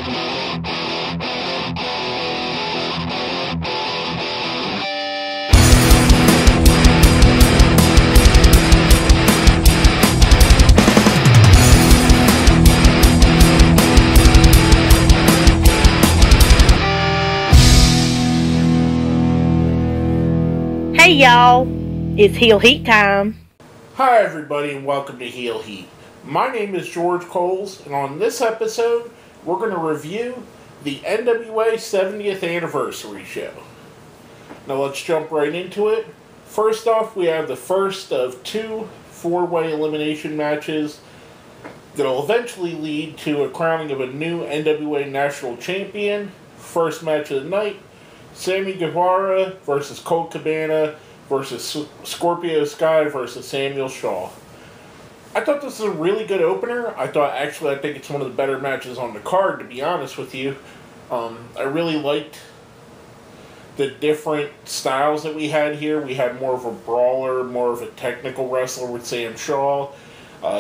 Hey y'all, it's Heel Heat time. Hi everybody and welcome to Heel Heat. My name is George Coles, and on this episode we're going to review the NWA 70th Anniversary show. Now let's jump right into it. First off, we have the first of two four-way elimination matches that will eventually lead to a crowning of a new NWA National Champion. First match of the night, Sammy Guevara versus Colt Cabana versus Scorpio Sky versus Samuel Shaw. I thought this was a really good opener. I think it's one of the better matches on the card, to be honest with you. I really liked the different styles that we had here. We had more of a brawler, more of a technical wrestler with Sam Shaw.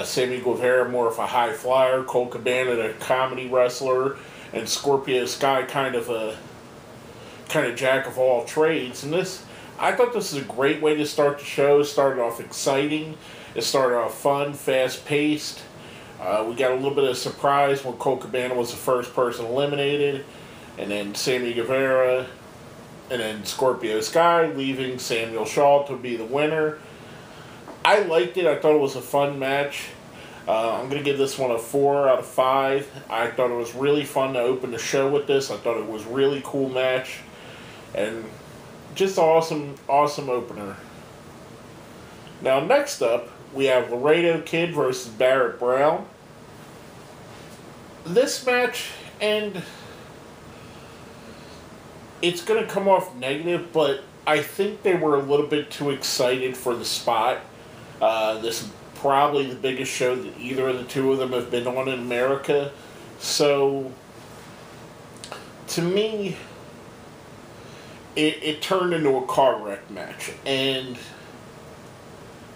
Sammy Guevara, more of a high flyer. Colt Cabana, a comedy wrestler. And Scorpio Sky, kind of jack of all trades. And I thought this was a great way to start the show. It started off exciting. It started off fun, fast-paced. We got a little bit of surprise when Colt Cabana was the first person eliminated. And then Sammy Guevara. And then Scorpio Sky, leaving Samuel Shaw to be the winner. I liked it. I thought it was a fun match. I'm going to give this one a 4 out of 5. I thought it was really fun to open the show with this. I thought it was a really cool match. And just awesome opener. Now next up, we have Laredo Kid versus Barrett Brown. This match, and it's going to come off negative, but I think they were a little bit too excited for the spot. This is probably the biggest show that either of the two of them have been on in America. So, to me, it turned into a car wreck match. And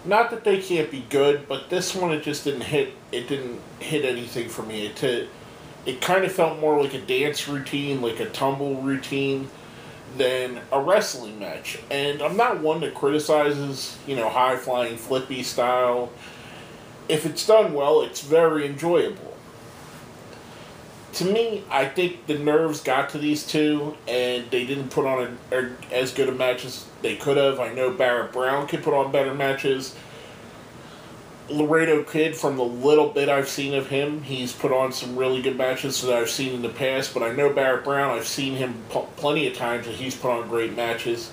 not that they can't be good, but this one it just didn't hit anything for me. It kind of felt more like a dance routine, like a tumble routine, than a wrestling match. And I'm not one that criticizes, high-flying, flippy style. If it's done well, it's very enjoyable. To me, I think the nerves got to these two, and they didn't put on as good a match as they could have. I know Barrett Brown could put on better matches. Laredo Kid, from the little bit I've seen of him, he's put on some really good matches that I've seen in the past. But I know Barrett Brown, I've seen him plenty of times, and he's put on great matches.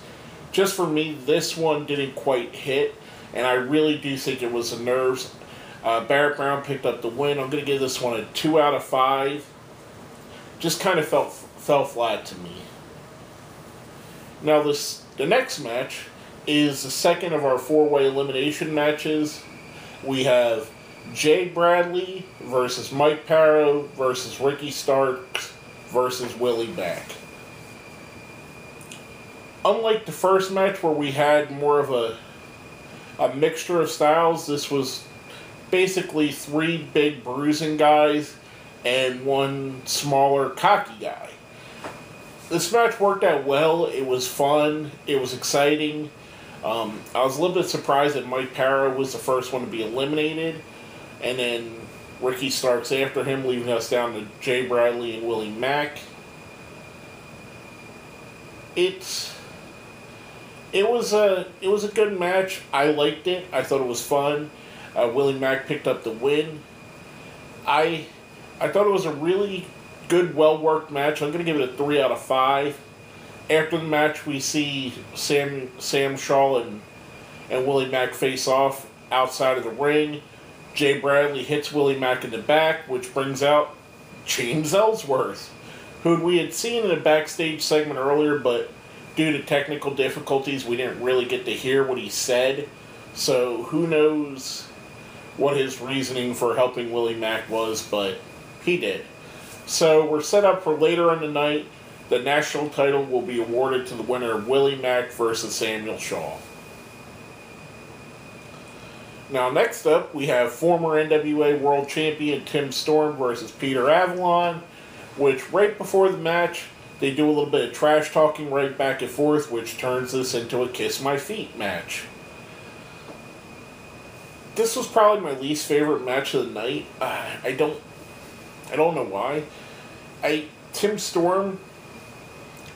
Just for me, this one didn't quite hit, and I really do think it was the nerves. Barrett Brown picked up the win. I'm going to give this one a 2 out of 5. Just kind of fell flat to me. Now the next match is the second of our four-way elimination matches. We have Jay Bradley versus Mike Parrow versus Ricky Starks versus Willie Mack. Unlike the first match where we had more of a mixture of styles, this was basically 3 big bruising guys and 1 smaller, cocky guy. This match worked out well. It was fun. It was exciting. I was a little bit surprised that Mike Parrow was the first one to be eliminated, and then Ricky Starks after him, leaving us down to Jay Bradley and Willie Mack. It was a good match. I liked it. I thought it was fun. Willie Mack picked up the win. I thought it was a really good, well-worked match. I'm going to give it a 3 out of 5. After the match, we see Sam Shaw and Willie Mack face off outside of the ring. Jay Bradley hits Willie Mack in the back, which brings out James Ellsworth, who we had seen in a backstage segment earlier, but due to technical difficulties, we didn't really get to hear what he said. So who knows what his reasoning for helping Willie Mack was, but he did. So we're set up for later in the night. The national title will be awarded to the winner of Willie Mack versus Samuel Shaw. Now next up, we have former NWA World Champion Tim Storm versus Peter Avalon. which right before the match, they do a little bit of trash talking right back and forth, which turns this into a Kiss My Feet match. This was probably my least favorite match of the night. I don't know why. Tim Storm,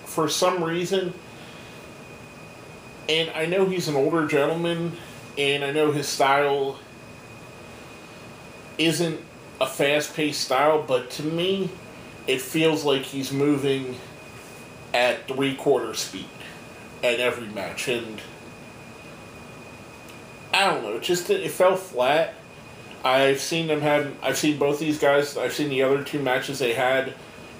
for some reason, and I know he's an older gentleman, and I know his style isn't a fast-paced style, but to me, it feels like he's moving at 3/4 speed at every match, and I don't know, it fell flat. I've seen both these guys, I've seen the other two matches they had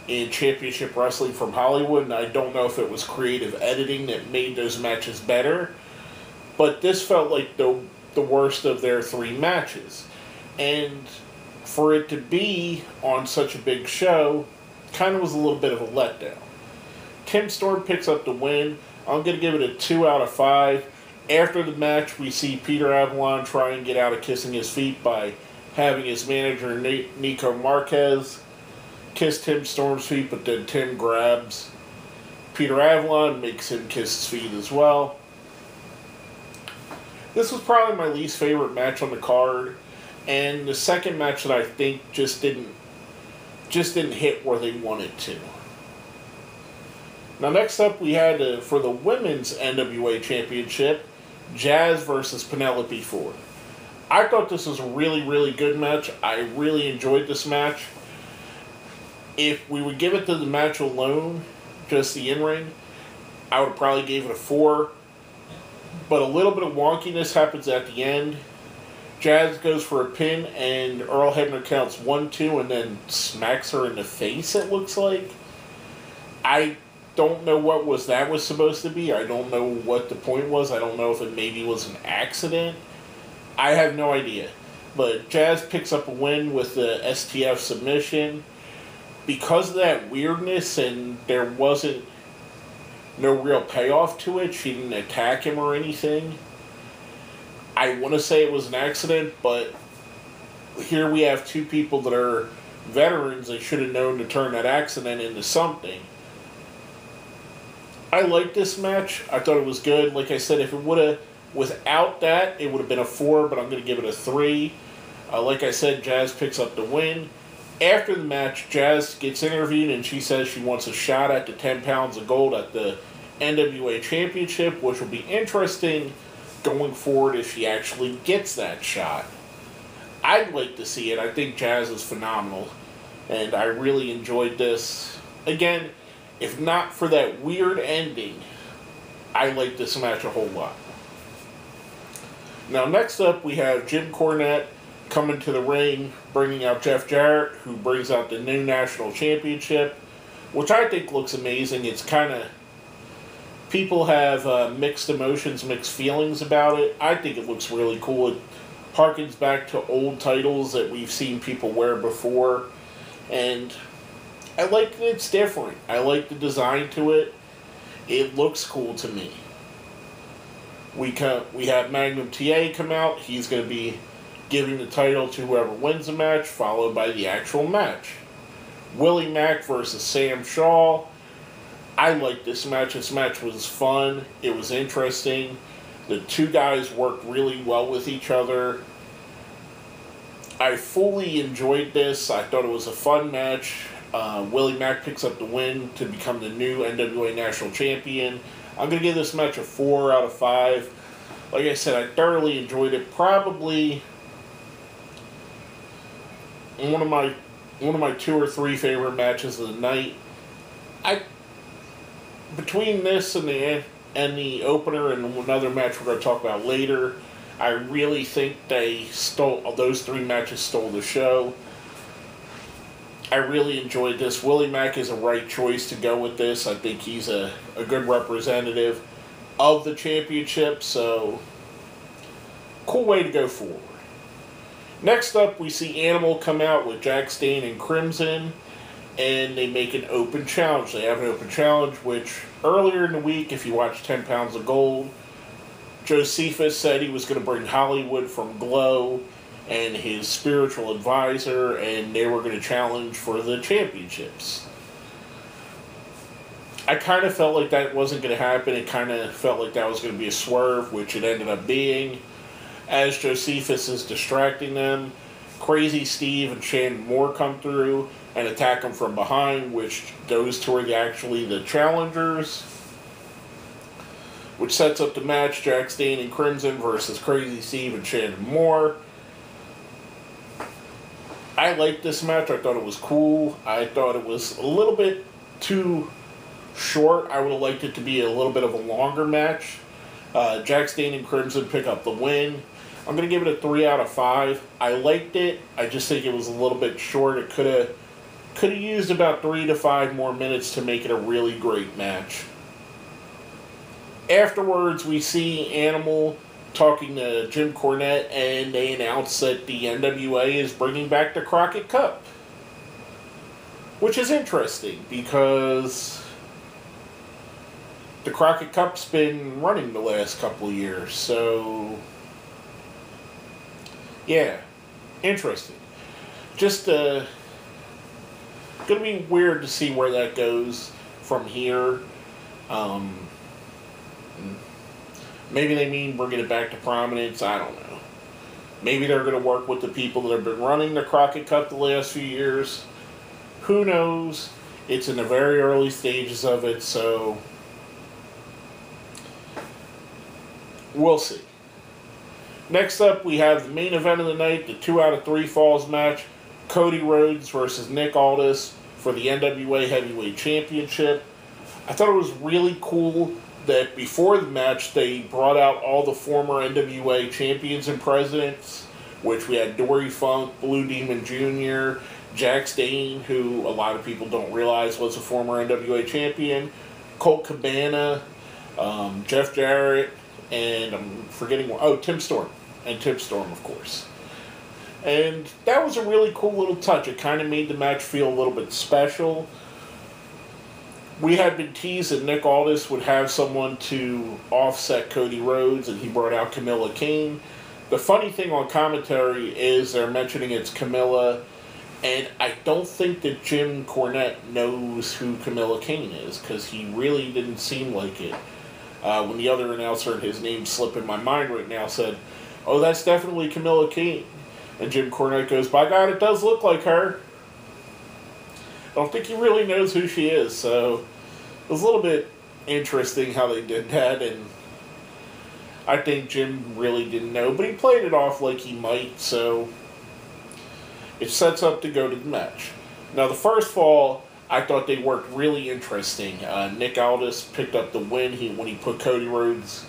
in Championship Wrestling from Hollywood, and I don't know if it was creative editing that made those matches better, but this felt like the worst of their 3 matches. And for it to be on such a big show, kind of was a little bit of a letdown. Tim Storm picks up the win. I'm going to give it a 2 out of 5. After the match, we see Peter Avalon try and get out of kissing his feet by having his manager, Niko Marques, kiss Tim Storm's feet, but then Tim grabs Peter Avalon, makes him kiss his feet as well. This was probably my least favorite match on the card, and the second match that I think just didn't hit where they wanted to. Now next up we had, for the Women's NWA Championship, Jazz versus Penelope Ford. I thought this was a really, really good match. I really enjoyed this match. If we would give it to the match alone, just the in-ring, I would probably give it a 4. But a little bit of wonkiness happens at the end. Jazz goes for a pin, and Earl Hebner counts 1-2 and then smacks her in the face, it looks like. I don't know what that was supposed to be. I don't know what the point was. I don't know if it maybe was an accident. I have no idea. But Jazz picks up a win with the STF submission. Because of that weirdness and there wasn't no real payoff to it, she didn't attack him or anything. I want to say it was an accident, but here we have 2 people that are veterans. They should have known to turn that accident into something. I liked this match. I thought it was good. Like I said, if it would have, without that, it would have been a 4, but I'm going to give it a 3. Like I said, Jazz picks up the win. After the match, Jazz gets interviewed, and she says she wants a shot at the 10 pounds of gold at the NWA Championship, which will be interesting going forward if she actually gets that shot. I'd like to see it. I think Jazz is phenomenal, and I really enjoyed this. Again, if not for that weird ending, I like this match a whole lot. Now, next up, we have Jim Cornette coming to the ring, bringing out Jeff Jarrett, who brings out the new national championship, which I think looks amazing. It's kind of, people have mixed emotions, mixed feelings about it. I think it looks really cool. It harkens back to old titles that we've seen people wear before, and I like that it's different. I like the design to it. It looks cool to me. We have Magnum TA come out. He's going to be giving the title to whoever wins the match, followed by the actual match. Willie Mack versus Sam Shaw. I liked this match. This match was fun. It was interesting. The 2 guys worked really well with each other. I fully enjoyed this. I thought it was a fun match. Willie Mack picks up the win to become the new NWA National Champion. I'm going to give this match a 4 out of 5. Like I said, I thoroughly enjoyed it. Probably one of my 2 or 3 favorite matches of the night. Between this and the opener and another match we're going to talk about later, I really think those 3 matches stole the show. I really enjoyed this. Willie Mack is a right choice to go with this. I think he's a good representative of the championship, so cool way to go forward. Next up, we see Animal come out with Jax Dane and Crimson, and they make an open challenge. They have an open challenge, which earlier in the week, if you watch 10 Pounds of Gold, Josephus said he was going to bring Hollywood from Glow and his spiritual advisor, and they were going to challenge for the championships. I kind of felt like that wasn't going to happen. It kind of felt like that was going to be a swerve, which it ended up being. As Josephus is distracting them, Crazy Steve and Shannon Moore come through and attack them from behind, which those two are actually the challengers, which sets up the match, Jax Dane and Crimson versus Crazy Steve and Shannon Moore. I liked this match. I thought it was cool. I thought it was a little bit too short. I would have liked it to be a little bit of a longer match. Jax Dane and Crimson pick up the win. I'm going to give it a 3 out of 5. I liked it. I just think it was a little bit short. It could have used about 3 to 5 more minutes to make it a really great match. Afterwards, we see Animal talking to Jim Cornette, and they announce that the NWA is bringing back the Crockett Cup. Which is interesting, because the Crockett Cup's been running the last couple of years, so yeah, interesting. Just gonna be weird to see where that goes from here. Maybe they mean bringing it back to prominence. I don't know. Maybe they're going to work with the people that have been running the Crockett Cup the last few years. Who knows? It's in the very early stages of it, so we'll see. Next up, we have the main event of the night, the 2 out of 3 falls match. Cody Rhodes versus Nick Aldis for the NWA Heavyweight Championship. I thought it was really cool that before the match, they brought out all the former NWA champions and presidents, which we had Dory Funk, Blue Demon Jr., Jax Dane, who a lot of people don't realize was a former NWA champion, Colt Cabana, Jeff Jarrett, and I'm forgetting one. Oh, Tim Storm. And Tim Storm, of course. And that was a really cool little touch. It kind of made the match feel a little bit special. We had been teased that Nick Aldis would have someone to offset Cody Rhodes, and he brought out Camilla Kane. The funny thing on commentary is they're mentioning it's Camilla, and I don't think that Jim Cornette knows who Camilla Kane is, because he really didn't seem like it. When the other announcer, and his name slipping my mind right now, said, "Oh, that's definitely Camilla Kane." And Jim Cornette goes, "By God, it does look like her." I don't think he really knows who she is, so it was a little bit interesting how they did that, and I think Jim really didn't know, but he played it off like he might, so it sets up to go to the match. Now, the first fall, I thought they worked really interesting. Nick Aldis picked up the win when he put Cody Rhodes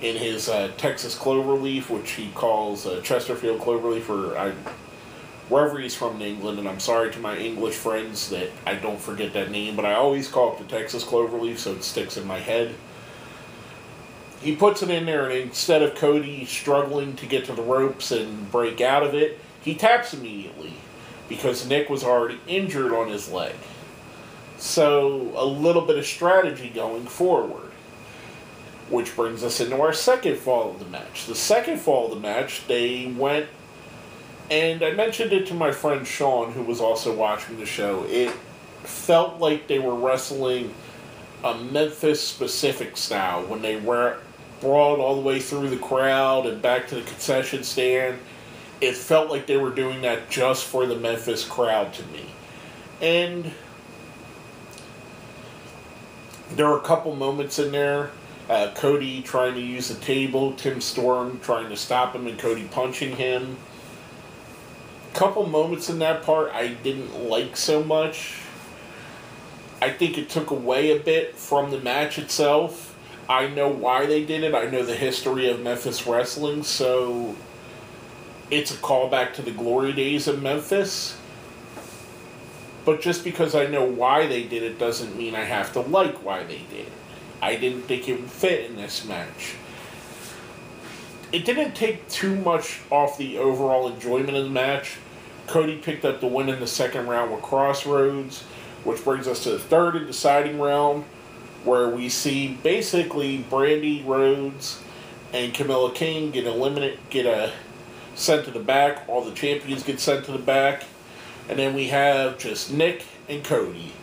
in his Texas Cloverleaf, which he calls Chesterfield Cloverleaf, or wherever he's from in England, and I'm sorry to my English friends that I don't forget that name, but I always call it the Texas Cloverleaf, so it sticks in my head. He puts it in there, and instead of Cody struggling to get to the ropes and break out of it, he taps immediately, because Nick was already injured on his leg. So, a little bit of strategy going forward. Which brings us into our second fall of the match. The second fall of the match, they went, and I mentioned it to my friend Sean, who was also watching the show. It felt like they were wrestling a Memphis-specific style when they were brawled all the way through the crowd and back to the concession stand. It felt like they were doing that just for the Memphis crowd to me. And there were a couple moments in there. Cody trying to use the table, Tim Storm trying to stop him, and Cody punching him. Couple moments in that part I didn't like so much. I think it took away a bit from the match itself. I know why they did it. I know the history of Memphis wrestling, so it's a callback to the glory days of Memphis. But just because I know why they did it doesn't mean I have to like why they did it. I didn't think it would fit in this match. It didn't take too much off the overall enjoyment of the match. Cody picked up the win in the second round with Crossroads, which brings us to the third and deciding round, where we see basically Brandy Rhodes and Camilla Kane get a sent to the back. All the champions get sent to the back. And then we have just Nick and Cody.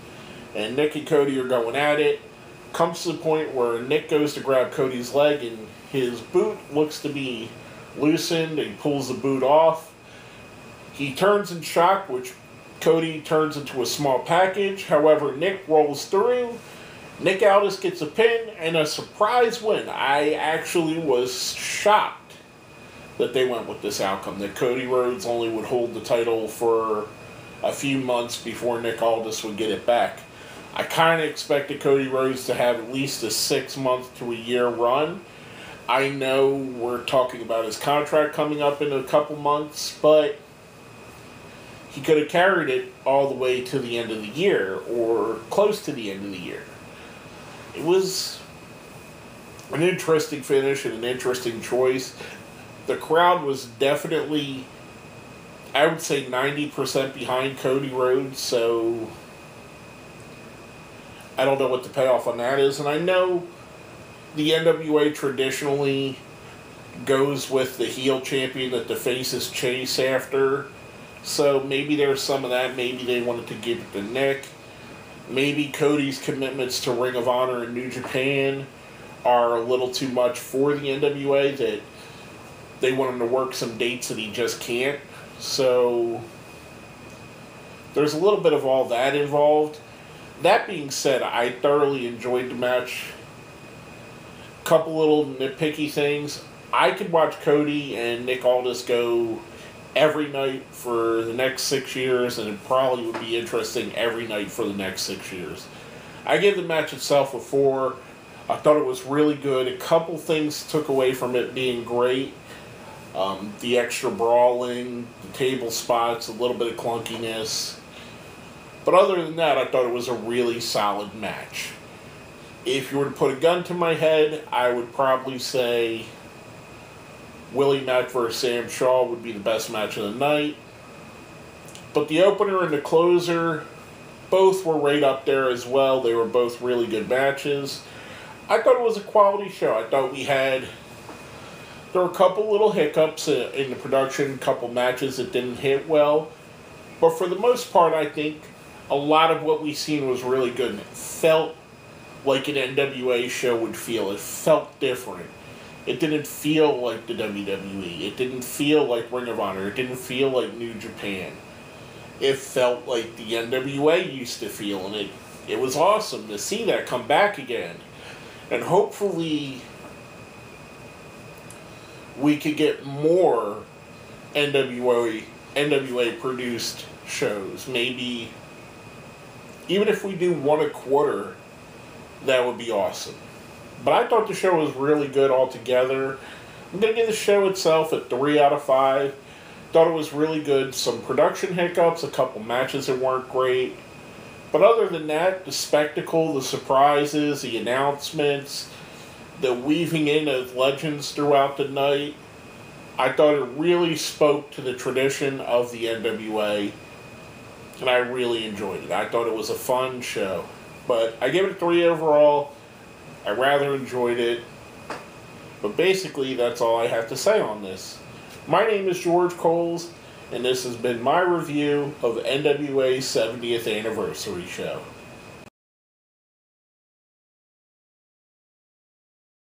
And Nick and Cody are going at it. Comes to the point where Nick goes to grab Cody's leg and his boot looks to be loosened. He pulls the boot off. He turns in shock, which Cody turns into a small package. However, Nick rolls through. Nick Aldis gets a pin and a surprise win. I actually was shocked that they went with this outcome, that Cody Rhodes only would hold the title for a few months before Nick Aldis would get it back. I kind of expected Cody Rhodes to have at least a 6-month to a year run. I know we're talking about his contract coming up in a couple months, but he could have carried it all the way to the end of the year, or close to the end of the year. It was an interesting finish and an interesting choice. The crowd was definitely, I would say, 90% behind Cody Rhodes, so I don't know what the payoff on that is. And I know the NWA traditionally goes with the heel champion that the faces chase after. So maybe there's some of that. Maybe they wanted to give it to Nick. Maybe Cody's commitments to Ring of Honor and New Japan are a little too much for the NWA, that they want him to work some dates that he just can't. So there's a little bit of all that involved. That being said, I thoroughly enjoyed the match. Couple little nitpicky things. I could watch Cody and Nick Aldis go every night for the next 6 years, and it probably would be interesting every night for the next 6 years. I gave the match itself a 4. I thought it was really good. A couple things took away from it being great. The extra brawling, the table spots, a little bit of clunkiness. But other than that, I thought it was a really solid match. If you were to put a gun to my head, I would probably say Willie Mack vs. Sam Shaw would be the best match of the night. But the opener and the closer, both were right up there as well. They were both really good matches. I thought it was a quality show. I thought there were a couple little hiccups in the production, a couple matches that didn't hit well. But for the most part, I think a lot of what we seen was really good. And it felt like an NWA show would feel. It felt different. It didn't feel like the WWE. It didn't feel like Ring of Honor. It didn't feel like New Japan. It felt like the NWA used to feel, and it was awesome to see that come back again. And hopefully we could get more NWA produced shows. Maybe even if we do one a quarter, that would be awesome. But I thought the show was really good altogether. I'm going to give the show itself a 3 out of 5. Thought it was really good. Some production hiccups, a couple matches that weren't great. But other than that, the spectacle, the surprises, the announcements, the weaving in of legends throughout the night, I thought it really spoke to the tradition of the NWA. And I really enjoyed it. I thought it was a fun show. But I give it a 3 overall. I rather enjoyed it. But basically, that's all I have to say on this. My name is George Coles, and this has been my review of NWA's 70th anniversary show.